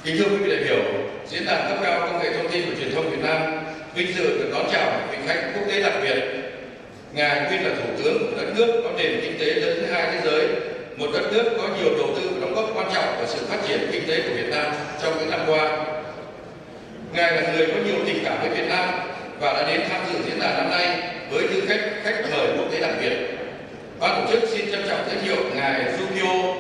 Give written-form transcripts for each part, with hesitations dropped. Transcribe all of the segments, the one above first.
Kính thưa quý vị đại biểu, Diễn đàn cấp cao công nghệ thông tin và truyền thông Việt Nam vinh dự được đón chào vị khách quốc tế đặc biệt. Ngài nguyên là thủ tướng của đất nước có nền kinh tế lớn thứ hai thế giới, một đất nước có nhiều đầu tư và đóng góp quan trọng vào sự phát triển kinh tế của Việt Nam trong những năm qua. Ngài là người có nhiều tình cảm với Việt Nam và đã đến tham dự diễn đàn năm nay với tư cách khách mời quốc tế đặc biệt. Ban tổ chức xin trân trọng giới thiệu ngài Yukio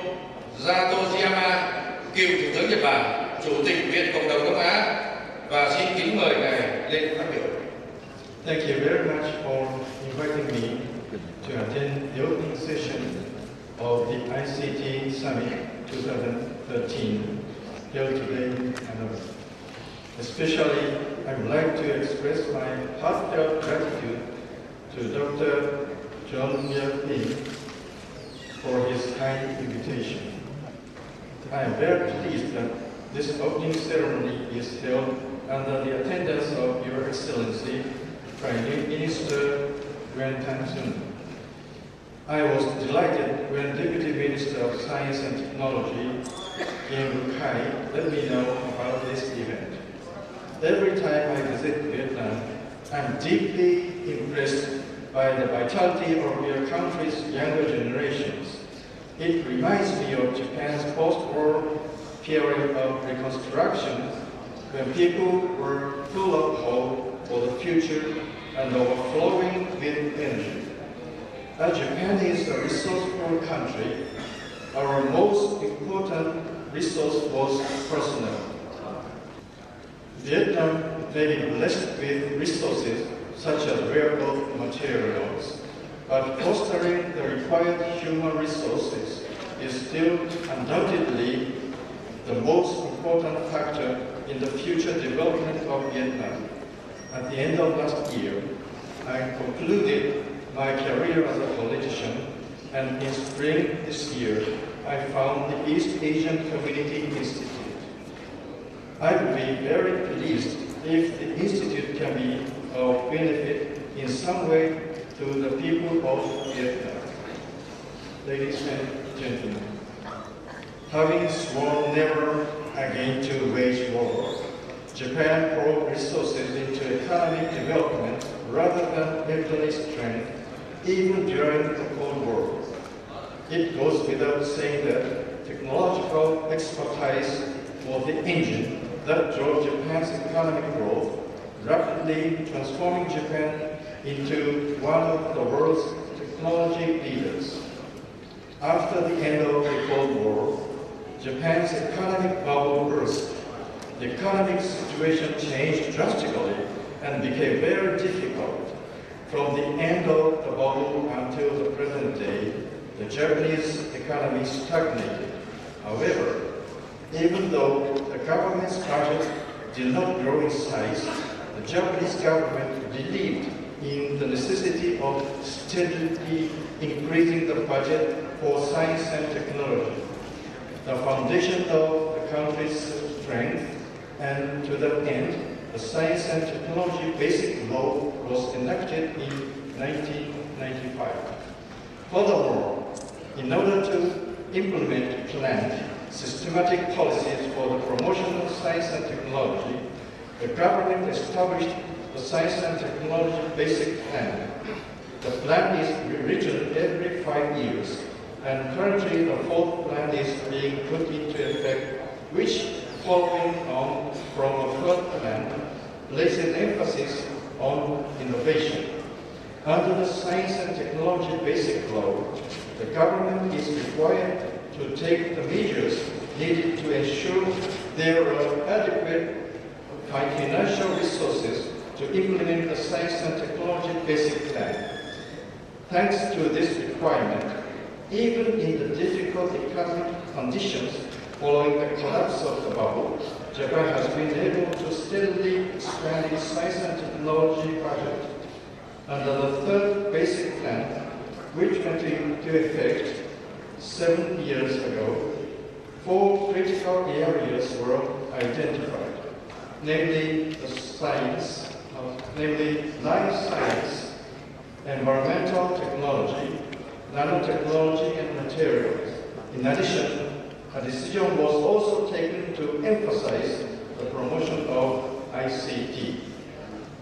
Yatoyama, cựu thủ tướng Nhật Bản, chủ tịch Viện Cộng đồng Đông Á, và xin kính mời ngài lên phát biểu. Thank you very much for inviting me to attend the opening session of the ICT Summit 2013 here today in Hanoi. Especially, I would like to express my heartfelt gratitude to Dr. John Myung-Hee for his kind invitation. I am very pleased that this opening ceremony is held under the attendance of Your Excellency, Prime Minister Nguyen Thanh Xuân. I was delighted when Deputy Minister of Science and Technology, Kim Khai, let me know about this event. Every time I visit Vietnam, I'm deeply impressed by the vitality of your country's younger generations. It reminds me of Japan's post-war period of reconstruction, when people were full of hope for the future and overflowing with energy. As Japan is a resourceful country, our most important resource was personnel. Vietnam may be blessed with resources such as rare earth materials, but fostering the required human resources is still undoubtedly the most important factor in the future development of Vietnam. At the end of last year, I concluded my career as a politician, and in spring this year, I found the East Asian Community Institute. I would be very pleased if the Institute can be of benefit in some way to the people of Vietnam. Ladies and gentlemen, having sworn never again to wage war, Japan poured resources into economic development rather than military strength, even during the Cold War. It goes without saying that technological expertise was the engine that drove Japan's economic growth, rapidly transforming Japan into one of the world's technology leaders. After the end of the Cold War, Japan's economic bubble burst. The economic situation changed drastically and became very difficult. From the end of the bubble until the present day, the Japanese economy stagnated. However, even though the government's budget did not grow in size, the Japanese government believed in the necessity of steadily increasing the budget for science and technology, the foundation of the country's strength, and to that end, the Science and Technology Basic Law was enacted in 1995. Furthermore, in order to implement planned, systematic policies for the promotion of science and technology, the government established the Science and Technology Basic Plan. The plan is rewritten every 5 years, and currently the fourth plan is being put into effect, which, following on from a third plan, places emphasis on innovation. Under the Science and Technology Basic Law, the government is required to take the measures needed to ensure there are adequate financial resources to implement the Science and Technology Basic Plan. Thanks to this requirement, even in the difficult economic conditions following the collapse of the bubble, Japan has been able to steadily expand its science and technology budget. Under the third basic plan, which went into effect 7 years ago, 4 critical areas were identified, namely life science, environmental technology, nanotechnology, and materials. In addition, a decision was also taken to emphasize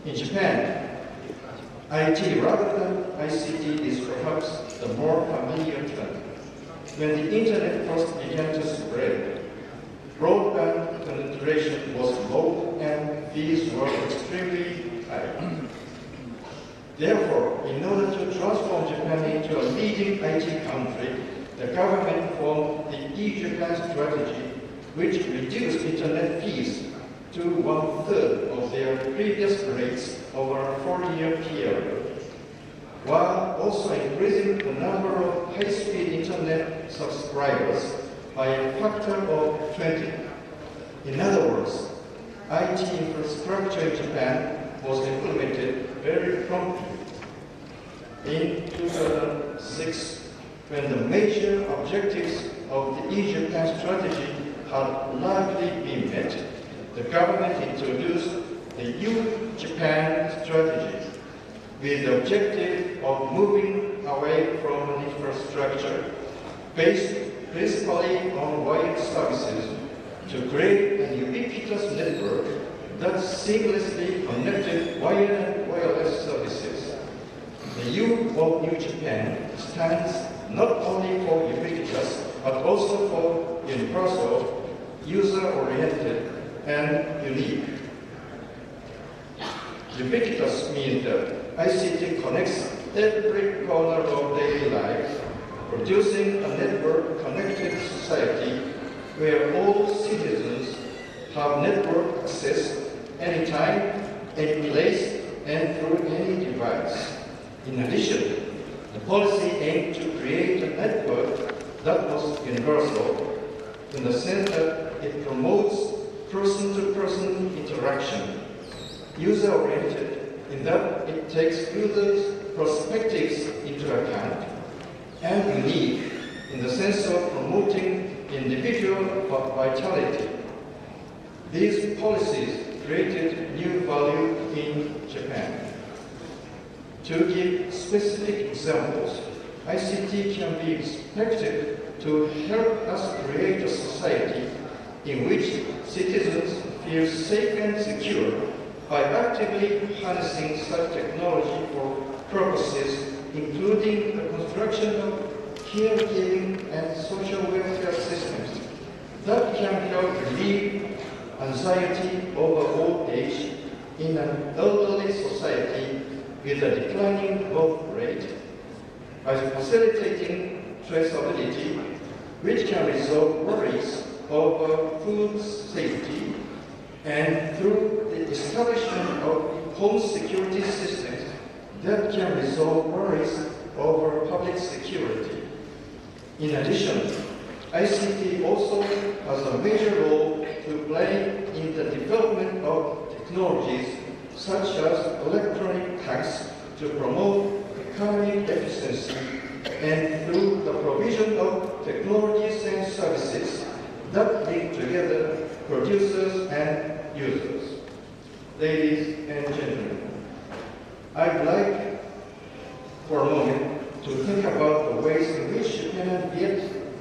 In Japan, IT rather than ICT is perhaps the more familiar term. When the internet first began to spread, broadband penetration was low and fees were extremely high. Therefore, in order to transform Japan into a leading IT country, the government formed the e-Japan strategy, which reduced internet fees to 1/3 of their previous rates over a 4-year period, while also increasing the number of high-speed internet subscribers by a factor of 20. In other words, IT infrastructure in Japan was implemented very promptly. In 2006, when the major objectives of the e-Japan strategy had largely been met, the government introduced the U-Japan strategy with the objective of moving away from an infrastructure based principally on wired services to create a ubiquitous network that seamlessly connected wired and wireless services. The U of New Japan stands not only for ubiquitous, but also for universal, user-oriented, and unique. Ubiquitous means that ICT connects every corner of daily life, producing a network-connected society where all citizens have network access anytime, any place, and through any device. In addition, the policy aimed to create a network that was universal in the sense that it promotes person-to-person interaction, user-oriented in that it takes users' perspectives into account, and unique in the sense of promoting individual vitality. These policies created new value in Japan. To give specific examples, ICT can be expected to help us create a society in which citizens feel safe and secure by actively harnessing such technology for purposes including the construction of caregiving and social welfare systems that can help relieve anxiety over old age in an elderly society with a declining birth rate, by facilitating traceability, which can resolve worries over food safety, and through the establishment of home security systems that can resolve worries over public security. In addition, ICT also has a major role to play in the development of technologies such as electronic tax to promote economic efficiency and through the provision of technologies and services that link together producers and users. Ladies and gentlemen, I'd like for a moment to think about the ways in which Japan and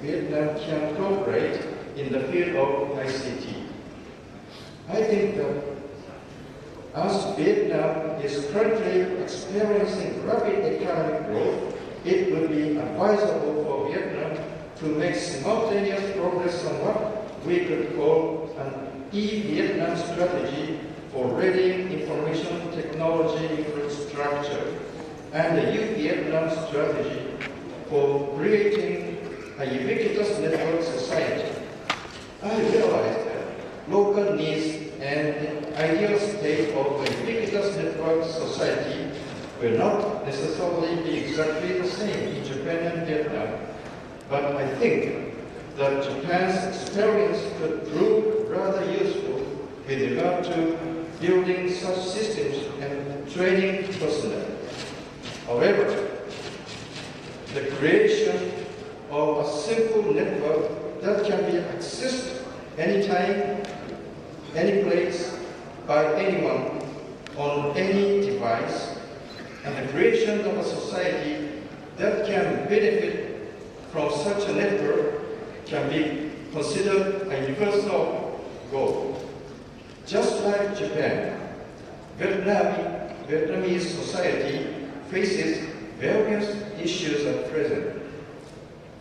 Vietnam can cooperate in the field of ICT. I think that as Vietnam is currently experiencing rapid economic growth, it would be advisable for Vietnam to make simultaneous progress on what we could call an e-Vietnam strategy for readying information technology infrastructure and a U-Vietnam strategy for creating a ubiquitous network society. I realize that local needs and the ideal state of a ubiquitous network society will not necessarily be exactly the same in Japan and Vietnam, but I think that Japan's experience could prove rather useful with regard to building such systems and training personnel. However, the creation of a simple network that can be accessed anytime, any place, by anyone, on any device, and the creation of a society that can benefit from such a network can be considered a universal goal. Just like Japan, Vietnam Vietnamese society faces various issues at present.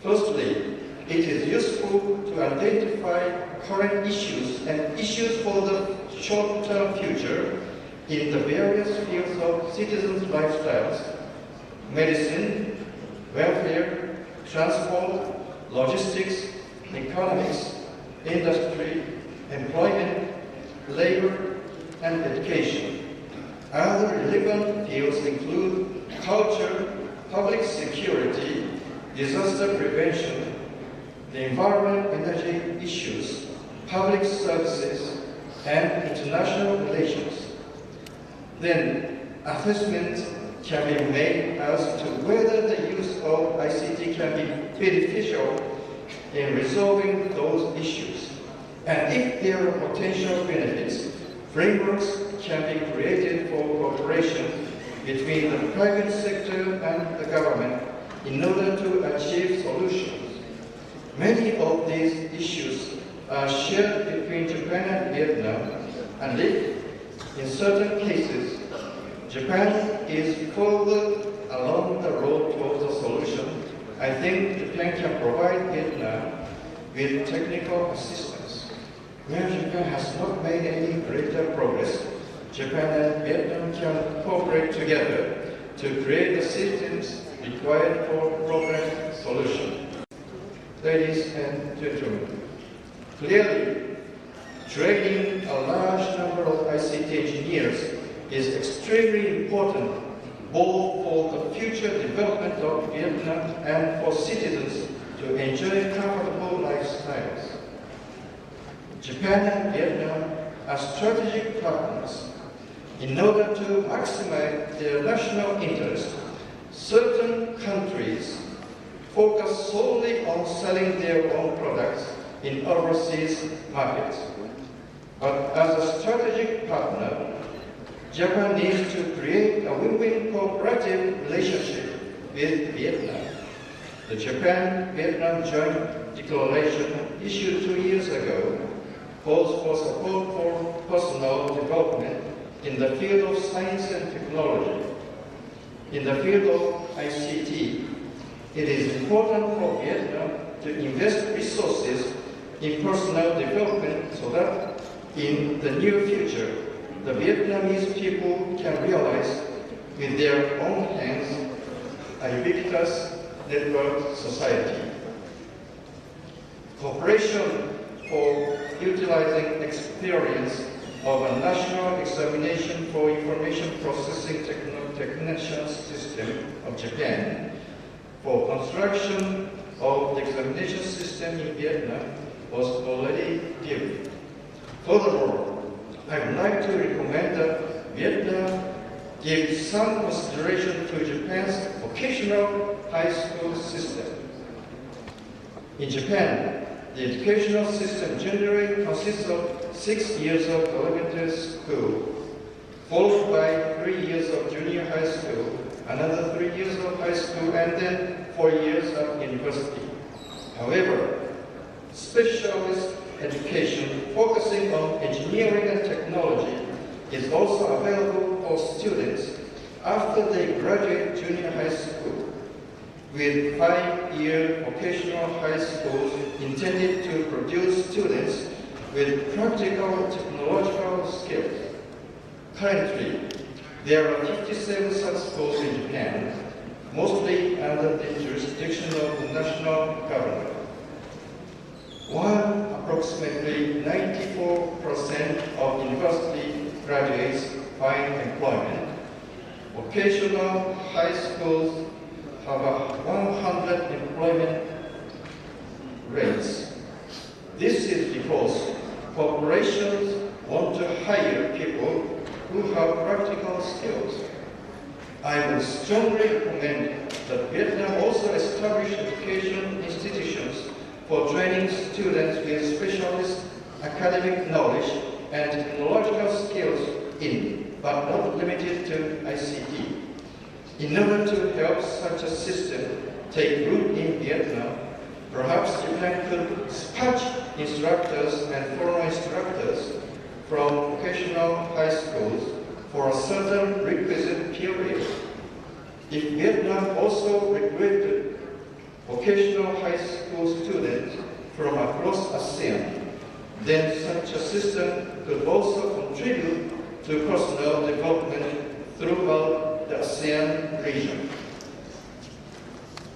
Firstly, it is useful to identify current issues and issues for the short-term future in the various fields of citizens' lifestyles: medicine, welfare, transport, logistics, economics, industry, employment, labor, and education. Other relevant fields include culture, public security, disaster prevention, the environment, energy issues, public services, and international relations. Then, assessments can be made as to whether the use of ICT can be beneficial in resolving those issues. And if there are potential benefits, frameworks can be created for cooperation between the private sector and the government in order to achieve solutions. Many of these issues are shared between Japan and Vietnam, and if, in certain cases, Japan is further along the road towards a solution, I think Japan can provide Vietnam with technical assistance. Where Japan has not made any greater progress, Japan and Vietnam can cooperate together to create the systems required for problem solution. Ladies and gentlemen, clearly, training a large number of ICT engineers is extremely important both for the future development of Vietnam and for citizens to enjoy comfortable lifestyles. Japan and Vietnam are strategic partners. In order to maximize their national interest, certain countries focus solely on selling their own products in overseas markets. But as a strategic partner, Japan needs to create a win-win cooperative relationship with Vietnam. The Japan-Vietnam Joint Declaration issued 2 years ago calls for support for personal development in the field of science and technology. In the field of ICT, it is important for Vietnam to invest resources in personal development so that in the near future, the Vietnamese people can realize with their own hands a ubiquitous network society. Cooperation for utilizing experience of a national examination for information processing technician system of Japan for construction of the examination system in Vietnam was already given. Furthermore, I would like to recommend that Vietnam give some consideration to Japan's vocational high school system. In Japan, the educational system generally consists of 6 years of elementary school, followed by 3 years of junior high school, another 3 years of high school, and then 4 years of university. However, specialist education focusing on engineering and technology is also available for students after they graduate junior high school, with 5-year vocational high schools intended to produce students with practical and technological skills. Currently, there are 57 such schools in Japan, mostly under the jurisdiction of the national government. While approximately 94% of university graduates find employment, vocational high schools have a 100 employment rates. This is because corporations want to hire people who have practical skills. I would strongly recommend that Vietnam also establish education institutions for training students with specialist academic knowledge and technological skills in, but not limited to, ICT. In order to help such a system take root in Vietnam, perhaps Japan could dispatch instructors and former instructors from vocational high schools for a certain requisite If Vietnam also recruited vocational high school students from across ASEAN, then such a system could also contribute to personal development throughout the ASEAN region.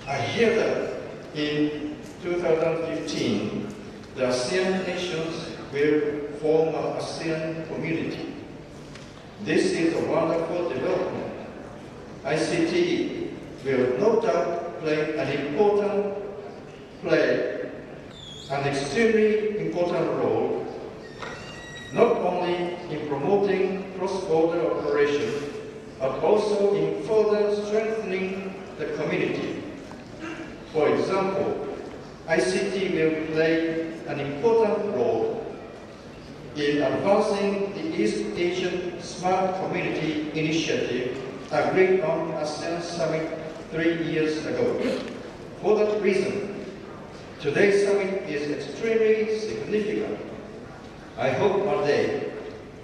I hear that in 2015, the ASEAN nations will form an ASEAN community. This is a wonderful development. ICT will no doubt play an extremely important role, not only in promoting cross-border operation, but also in further strengthening the community. For example, ICT will play an important role in advancing the East Asian Smart Community Initiative agreed on ASEAN Summit 3 years ago. For that reason, today's summit is extremely significant. I hope one day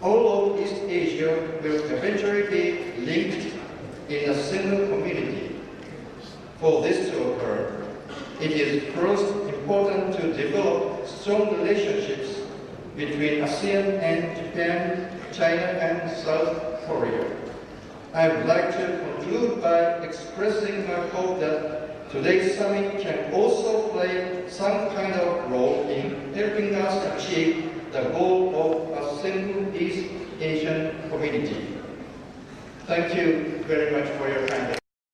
all of East Asia will eventually be linked in a single community. For this to occur, it is first important to develop strong relationships between ASEAN and Japan, China, and South Korea. I would like to conclude by expressing my hope that today's summit can also play some kind of role in helping us achieve the goal of a single East Asian community. Thank you very much for your kind attention.